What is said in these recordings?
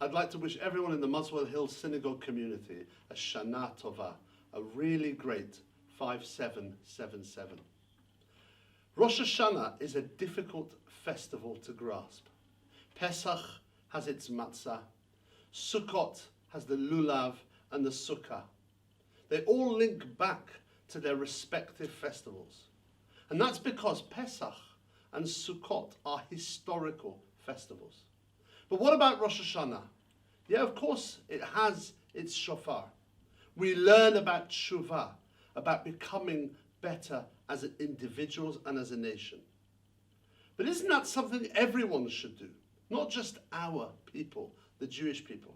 I'd like to wish everyone in the Muswell Hill Synagogue community a Shana Tova, a really great 5777. Rosh Hashana is a difficult festival to grasp. Pesach has its matzah, Sukkot has the lulav and the sukkah. They all link back to their respective festivals. And that's because Pesach and Sukkot are historical festivals. But what about Rosh Hashanah? Yeah, of course, it has its shofar. We learn about tshuva, about becoming better as individuals and as a nation. But isn't that something everyone should do? Not just our people, the Jewish people.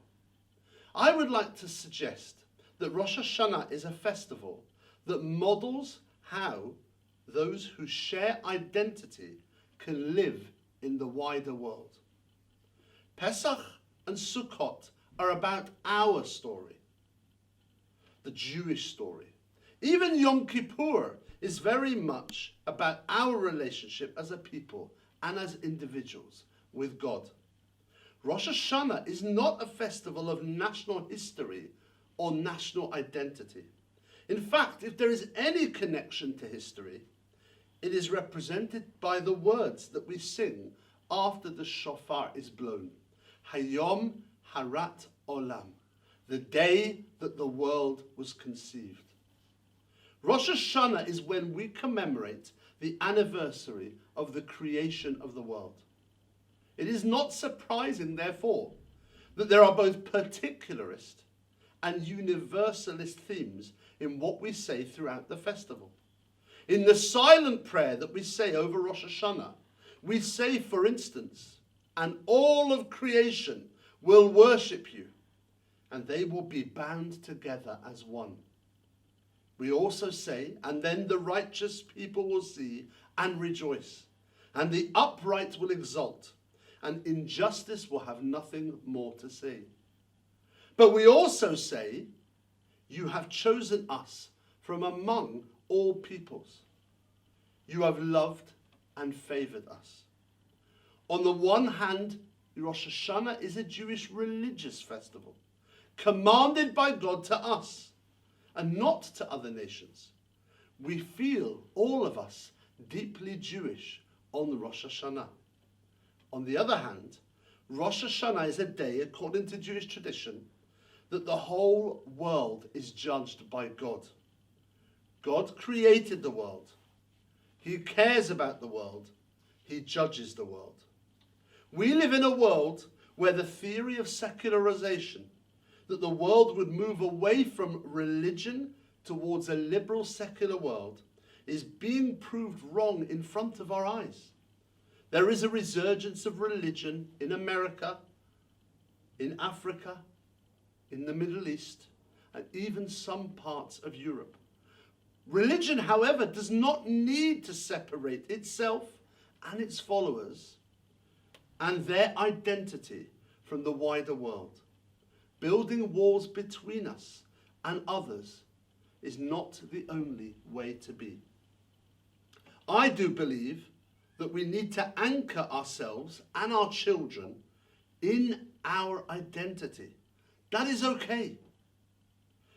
I would like to suggest that Rosh Hashanah is a festival that models how those who share identity can live in the wider world. Pesach and Sukkot are about our story, the Jewish story. Even Yom Kippur is very much about our relationship as a people and as individuals with God. Rosh Hashanah is not a festival of national history or national identity. In fact, if there is any connection to history, it is represented by the words that we sing after the shofar is blown. Hayom Harat Olam, the day that the world was conceived. Rosh Hashanah is when we commemorate the anniversary of the creation of the world. It is not surprising, therefore, that there are both particularist and universalist themes in what we say throughout the festival. In the silent prayer that we say over Rosh Hashanah, we say, for instance, and all of creation will worship you, and they will be bound together as one. We also say, and then the righteous people will see and rejoice, and the upright will exult, and injustice will have nothing more to say. But we also say, you have chosen us from among all peoples. You have loved and favored us. On the one hand, Rosh Hashanah is a Jewish religious festival, commanded by God to us, and not to other nations. We feel, all of us, deeply Jewish on the Rosh Hashanah. On the other hand, Rosh Hashanah is a day, according to Jewish tradition, that the whole world is judged by God. God created the world. He cares about the world. He judges the world. We live in a world where the theory of secularization, that the world would move away from religion towards a liberal secular world, is being proved wrong in front of our eyes. There is a resurgence of religion in America, in Africa, in the Middle East, and even some parts of Europe. Religion, however, does not need to separate itself and its followers and their identity from the wider world. Building walls between us and others is not the only way to be. I do believe that we need to anchor ourselves and our children in our identity. That is okay.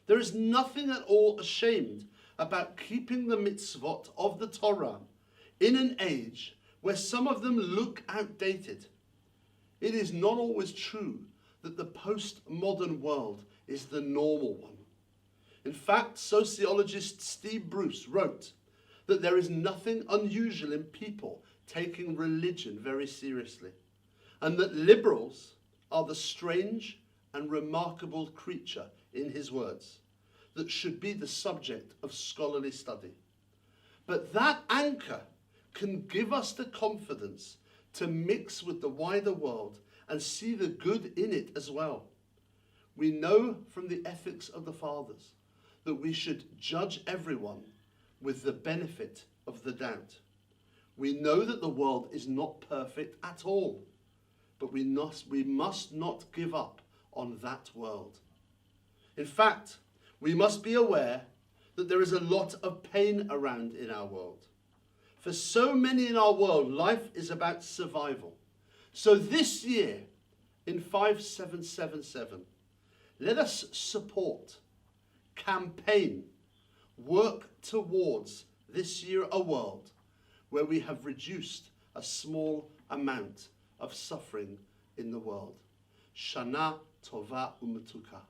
There is nothing at all ashamed about keeping the mitzvot of the Torah in an age where some of them look outdated. It is not always true that the postmodern world is the normal one. In fact, sociologist Steve Bruce wrote that there is nothing unusual in people taking religion very seriously, and that liberals are the strange and remarkable creature, in his words, that should be the subject of scholarly study. But that anchor can give us the confidence to mix with the wider world and see the good in it as well. We know from the ethics of the fathers that we should judge everyone with the benefit of the doubt. We know that the world is not perfect at all, but we must not give up on that world. In fact, we must be aware that there is a lot of pain around in our world. For so many in our world, life is about survival. So this year, in 5777, let us support, campaign, work towards this year a world where we have reduced a small amount of suffering in the world. Shana Tova U'Metuka.